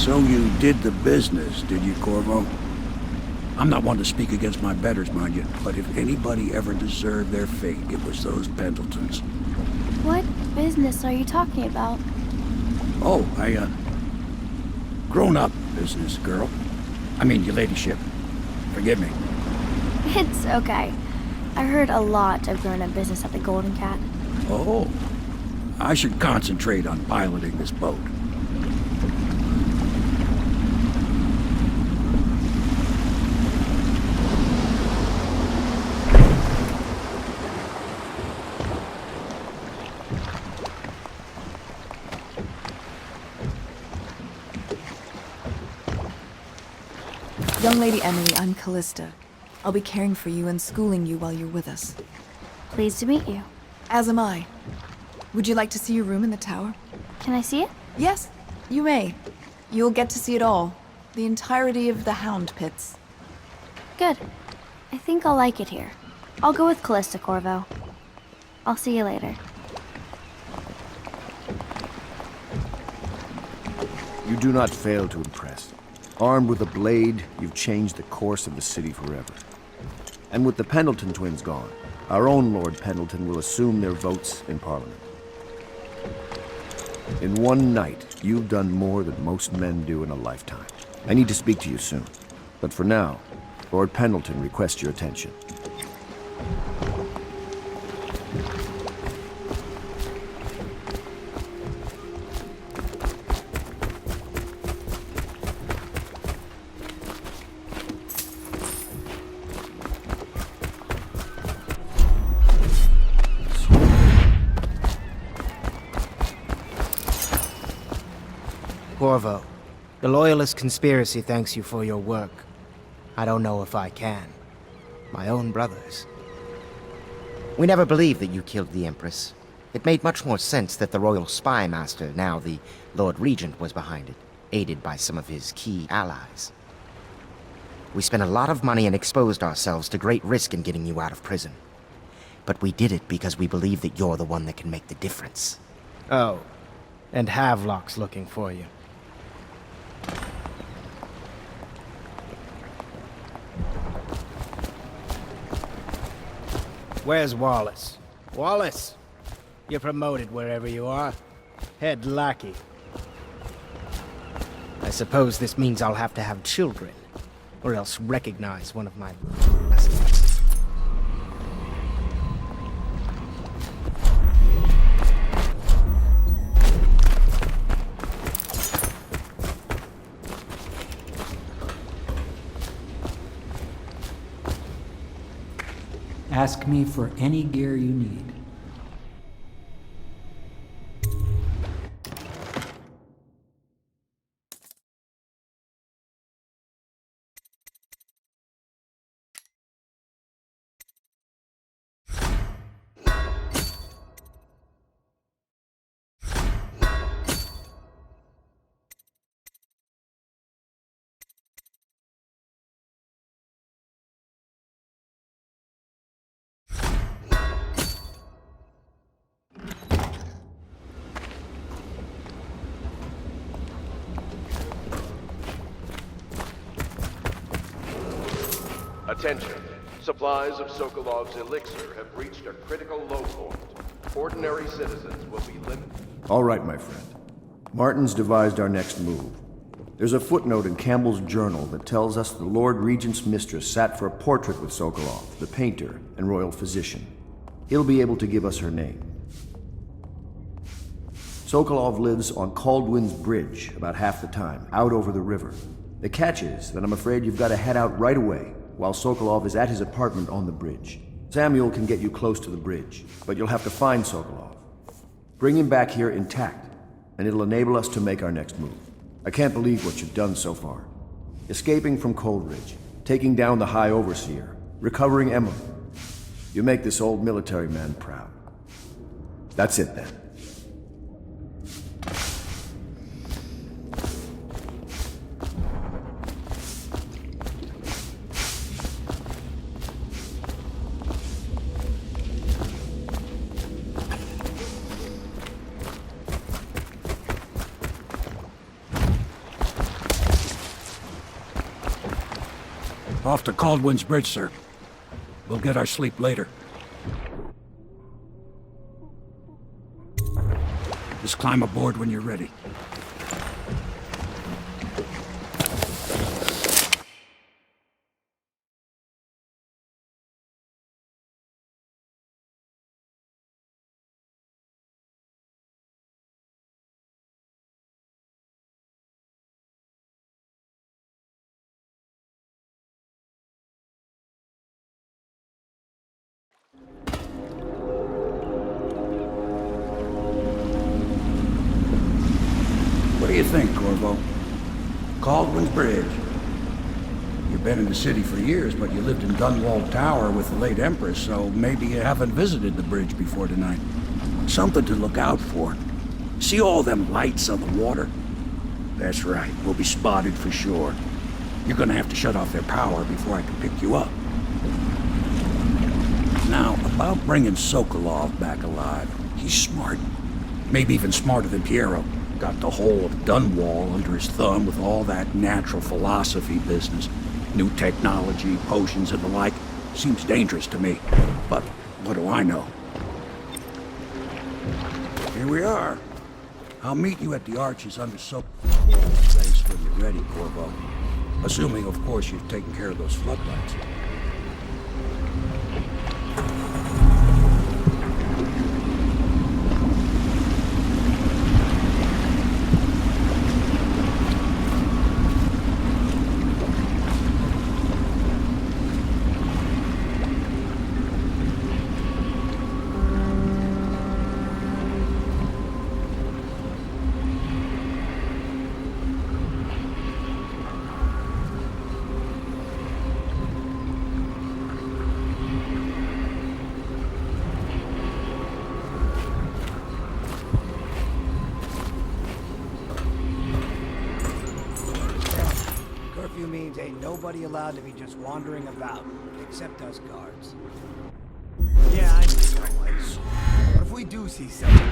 So you did the business, did you, Corvo? I'm not one to speak against my betters, mind you, but if anybody ever deserved their fate, it was those Pendletons. What business are you talking about? Oh, grown-up business, girl. I mean, your ladyship. Forgive me. It's okay. I heard a lot of grown-up business at the Golden Cat. Oh, I should concentrate on piloting this boat. Young Lady Emily, I'm Callista. I'll be caring for you and schooling you while you're with us. Pleased to meet you. As am I. Would you like to see your room in the tower? Can I see it? Yes, you may. You'll get to see it all. The entirety of the Hound Pits. Good. I think I'll like it here. I'll go with Callista, Corvo. I'll see you later. You do not fail to impress. Armed with a blade, you've changed the course of the city forever. And with the Pendleton twins gone, our own Lord Pendleton will assume their votes in Parliament. In one night, you've done more than most men do in a lifetime. I need to speak to you soon. But for now, Lord Pendleton requests your attention. Corvo, the Loyalist conspiracy thanks you for your work. I don't know if I can. My own brothers. We never believed that you killed the Empress. It made much more sense that the Royal Spy Master, now the Lord Regent, was behind it, aided by some of his key allies. We spent a lot of money and exposed ourselves to great risk in getting you out of prison. But we did it because we believe that you're the one that can make the difference. Oh, and Havelock's looking for you. Where's Wallace? Wallace! You're promoted wherever you are. Head lackey. I suppose this means I'll have to have children, or else recognize one of my lessons. Ask me for any gear you need. Attention. Supplies of Sokolov's elixir have reached a critical low point. Ordinary citizens will be limited. All right, my friend. Martin's devised our next move. There's a footnote in Campbell's journal that tells us the Lord Regent's mistress sat for a portrait with Sokolov, the painter and royal physician. He'll be able to give us her name. Sokolov lives on Caldwin's Bridge about half the time, out over the river. The catch is that I'm afraid you've got to head out right away, while Sokolov is at his apartment on the bridge. Samuel can get you close to the bridge, but you'll have to find Sokolov. Bring him back here intact, and it'll enable us to make our next move. I can't believe what you've done so far. Escaping from Coldridge, taking down the High Overseer, recovering Emily. You make this old military man proud. That's it then. off to Caldwin's Bridge, sir. We'll get our sleep later. Just climb aboard when you're ready. What do you think, Corvo? Caldwin's Bridge. You've been in the city for years, but you lived in Dunwall Tower with the late Empress, so maybe you haven't visited the bridge before tonight. Something to look out for. See all them lights on the water? That's right, we'll be spotted for sure. You're gonna have to shut off their power before I can pick you up. Now, about bringing Sokolov back alive. He's smart. Maybe even smarter than Piero. Got the whole of Dunwall under his thumb with all that natural philosophy business. New technology, potions and the like. Seems dangerous to me. But what do I know? Here we are. I'll meet you at the arches under Sokolov's place when you're ready, Corvo. Assuming, of course, you've taken care of those floodlights. Curfew means ain't nobody allowed to be just wandering about, except us guards. Yeah, I know. But if we do see something...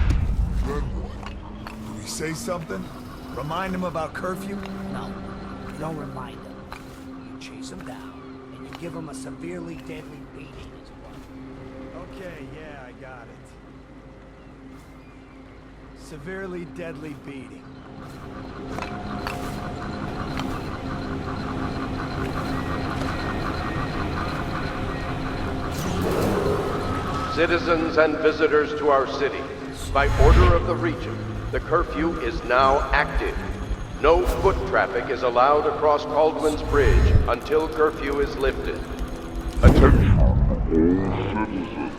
Good one. Do we say something? Remind him about curfew? No, you don't remind them. You chase them down, and you give them a severely deadly beating as well. Okay, yeah, I got it. Severely deadly beating. Citizens and visitors to our city, by order of the Regent, the curfew is now active. No foot traffic is allowed across Caldwin's Bridge until curfew is lifted. Attention, all citizens.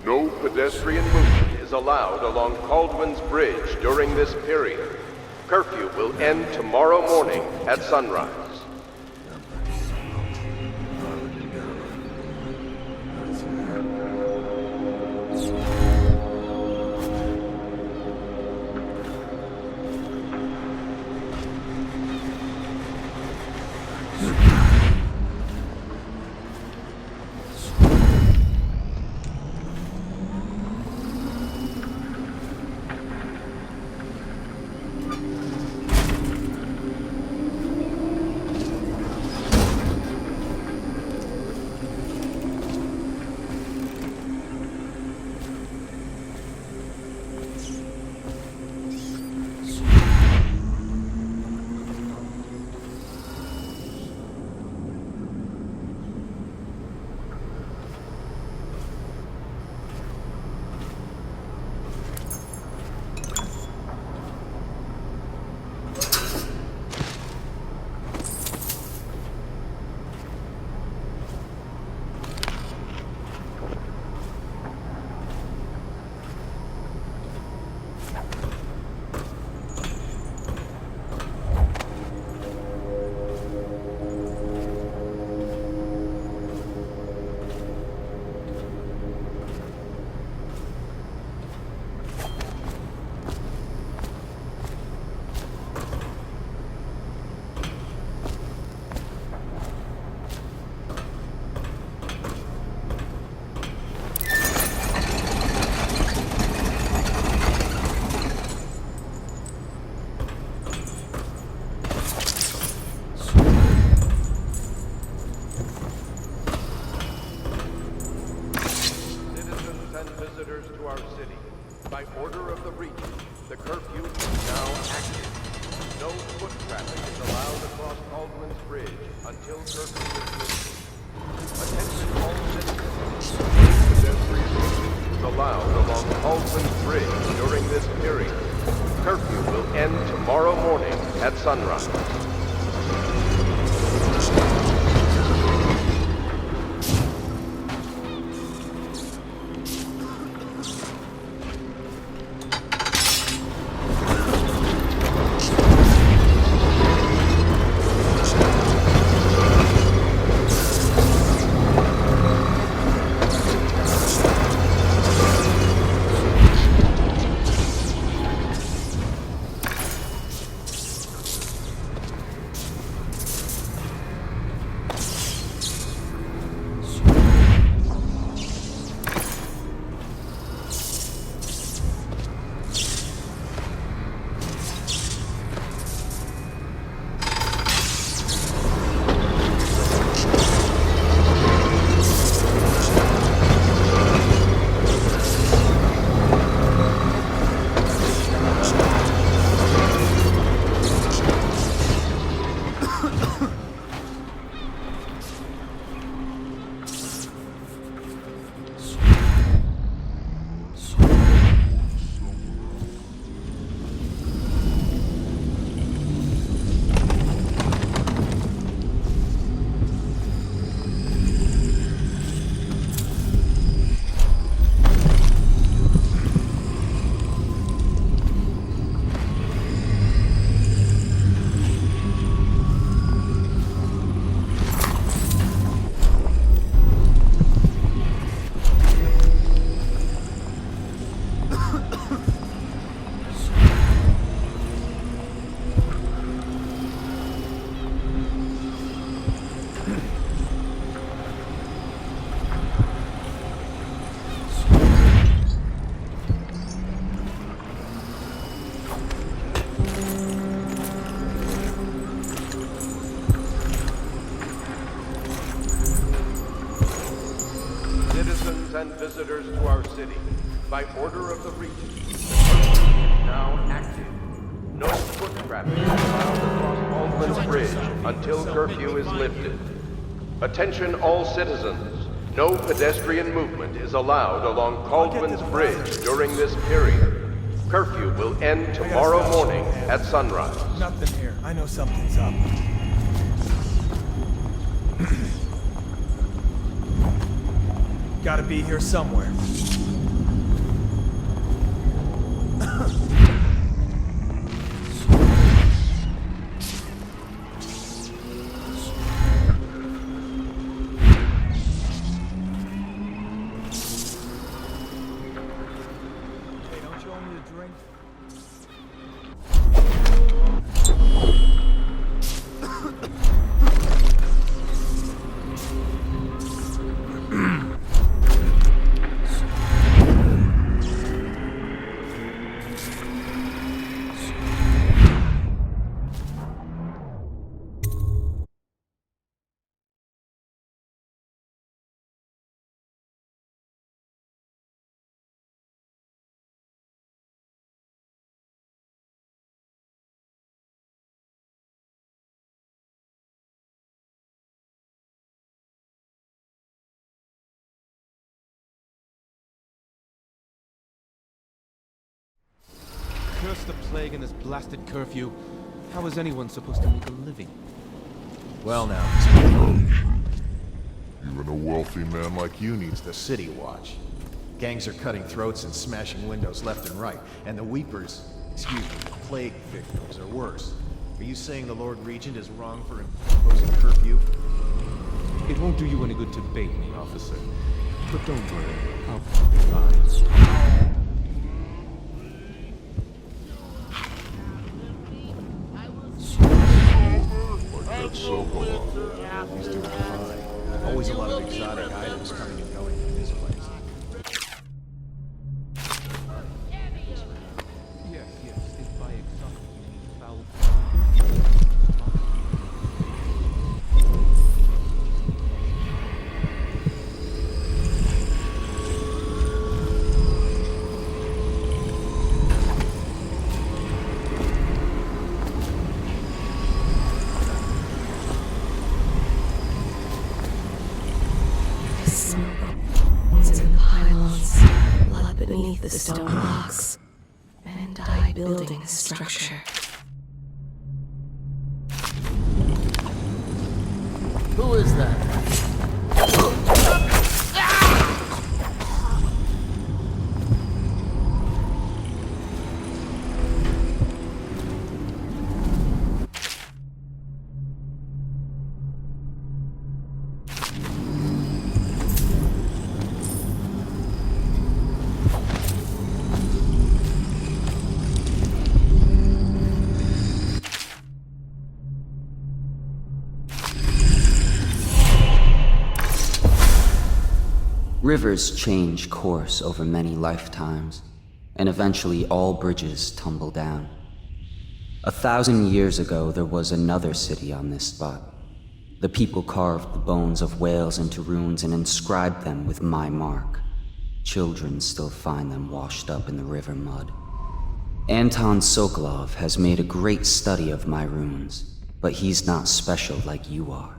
No pedestrian movement is allowed along Caldwin's Bridge during this period. Curfew will end tomorrow morning at sunrise. to our city. By order of the Regent, the curfew is now active. No foot traffic is allowed across Caldwell's Bridge until curfew is lifted. Attention all citizens. Pedestrian movement is allowed along Caldwell's Bridge during this period. Curfew will end tomorrow morning at sunrise. And visitors to our city, by order of the Regent, now active. No foot traffic is allowed across Caldwell's Bridge until curfew is lifted. Attention all citizens. No pedestrian movement is allowed along Caldwell's Bridge during this period. Curfew will end tomorrow morning at sunrise. Nothing here. I know something's up. Gotta be here somewhere. Hey, don't you owe me a drink? Curse the plague and this blasted curfew. How is anyone supposed to make a living? Well now, Mr. even a wealthy man like you needs the city watch. Gangs are cutting throats and smashing windows left and right, and the weepers, excuse me, the plague victims are worse. Are you saying the Lord Regent is wrong for imposing curfew? It won't do you any good to bait me, officer. But don't worry, I'll be fine. He's doing fine. Always a lot of exotic items coming and going from this place. Yes, if by exotic you mean foul. Smoke in pylons, blood beneath the stone blocks, and I building a structure. Who is that? Rivers change course over many lifetimes, and eventually all bridges tumble down. 1,000 years ago, there was another city on this spot. The people carved the bones of whales into runes and inscribed them with my mark. Children still find them washed up in the river mud. Anton Sokolov has made a great study of my runes, but he's not special like you are.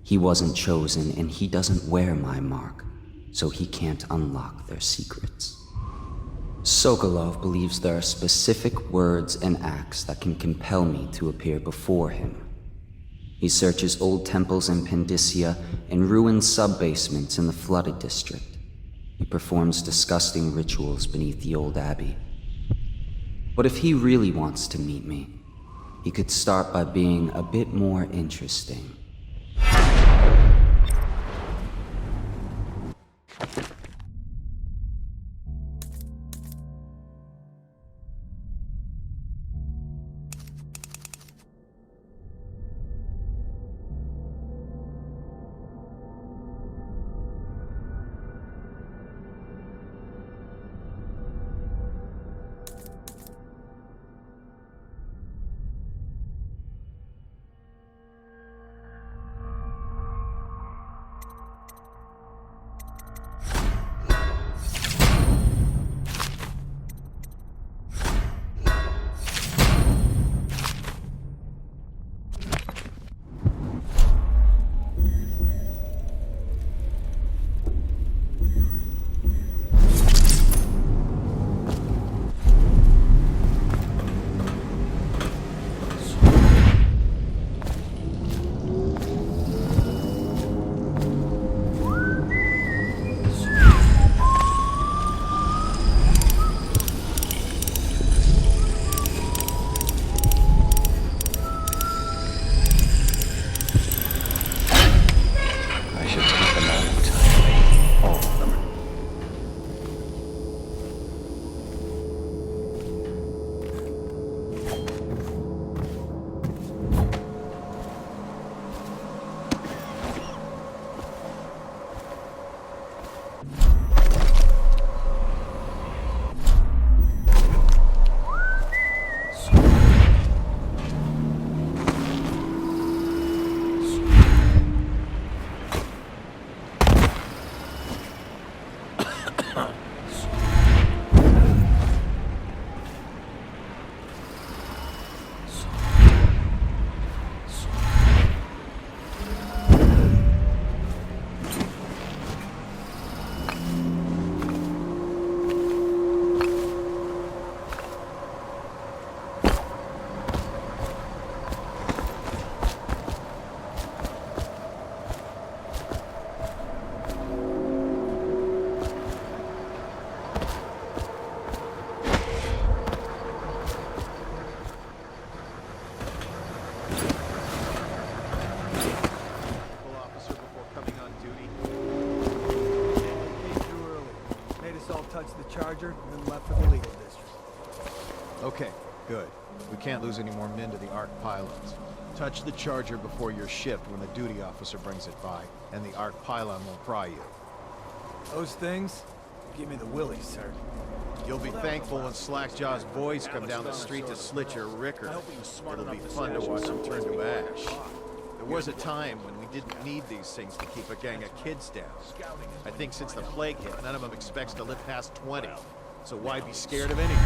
He wasn't chosen, and he doesn't wear my mark, so he can't unlock their secrets. Sokolov believes there are specific words and acts that can compel me to appear before him. He searches old temples in Pendicia and ruined sub-basements in the flooded district. He performs disgusting rituals beneath the old abbey. But if he really wants to meet me, he could start by being a bit more interesting. Okay, good. We can't lose any more men to the Arc pylons. Touch the charger before your shift when the duty officer brings it by, and the Arc pylon will pry you. Those things? Give me the willies, sir. You'll be thankful when Slackjaw's boys come down the street to slit your ricker. It'll be fun to watch them turn to ash. There was a time when we didn't need these things to keep a gang of kids down. I think since the plague hit, none of them expects to live past 20. So why be scared of anything?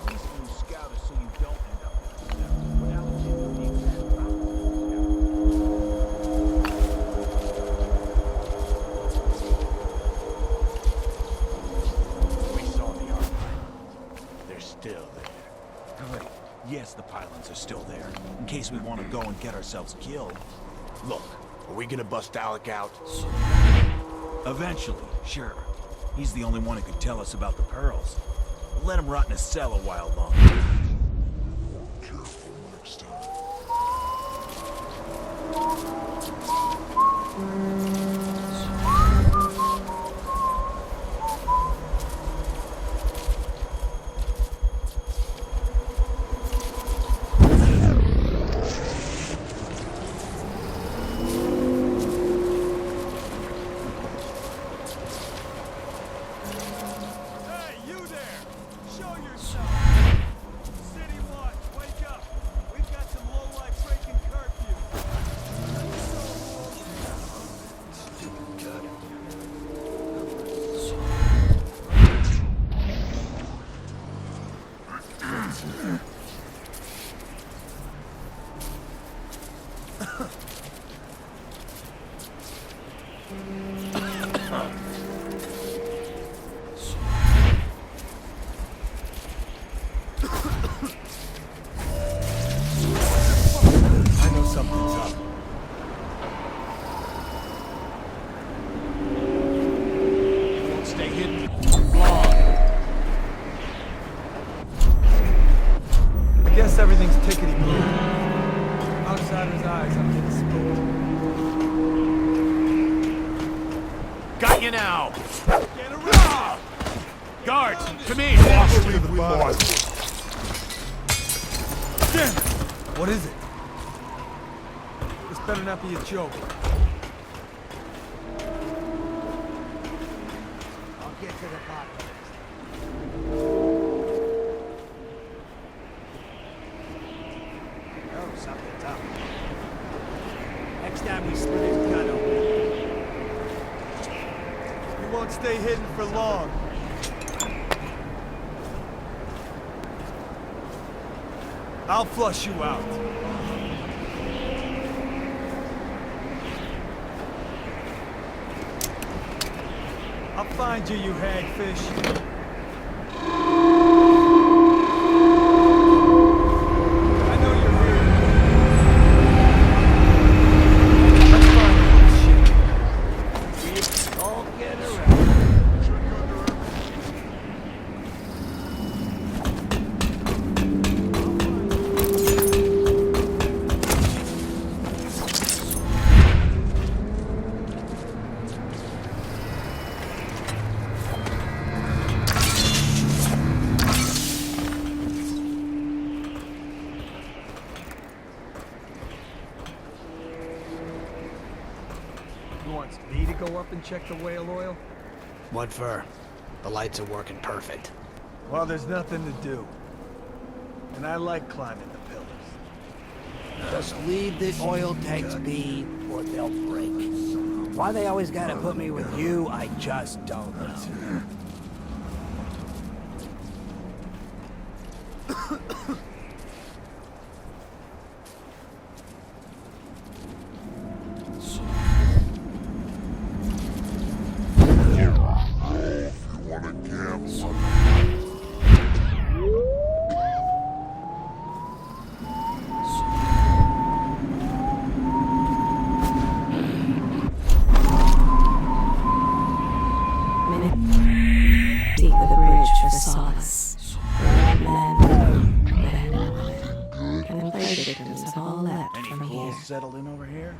At least you scout us so you don't end up without we want to go and get ourselves killed. Look, are we gonna bust Alec out? Eventually, sure. He's the only one who could tell us about the pearls. Let him rot in a cell a while longer. Careful next time. I know something's up. Won't stay hidden long. I guess everything's tickety-boo. Outsider's eyes, I'm getting spooked. Got you now! Get around! Guards, come in! Damn it! What is it? This better not be a joke. I'll get to the bottom. Oh, something's up. Next time we split his gun open. He won't stay hidden for long. I'll flush you out. I'll find you, you hagfish. I know you're here. Let's find this shit. We all get around. Wants me to go up and check the whale oil? What for? The lights are working perfect. Well, there's nothing to do. And I like climbing the pillars. Just leave the oil tanks be, or they'll break. Why they always gotta put me with you, I just don't know. Settled in over here?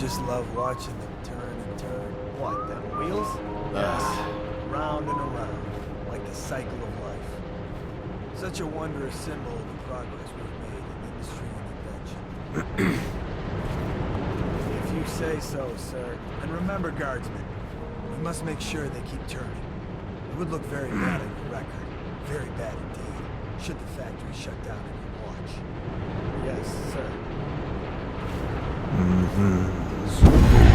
just love watching them turn and turn. What, them wheels? Yes. Round and around, like the cycle of life. Such a wondrous symbol of the progress we've made in industry and invention. If you say so, sir. And remember, guardsmen, we must make sure they keep turning. It would look very bad on your record. Very bad indeed, should the factory shut down on your watch. Yes, sir. Mm-hmm.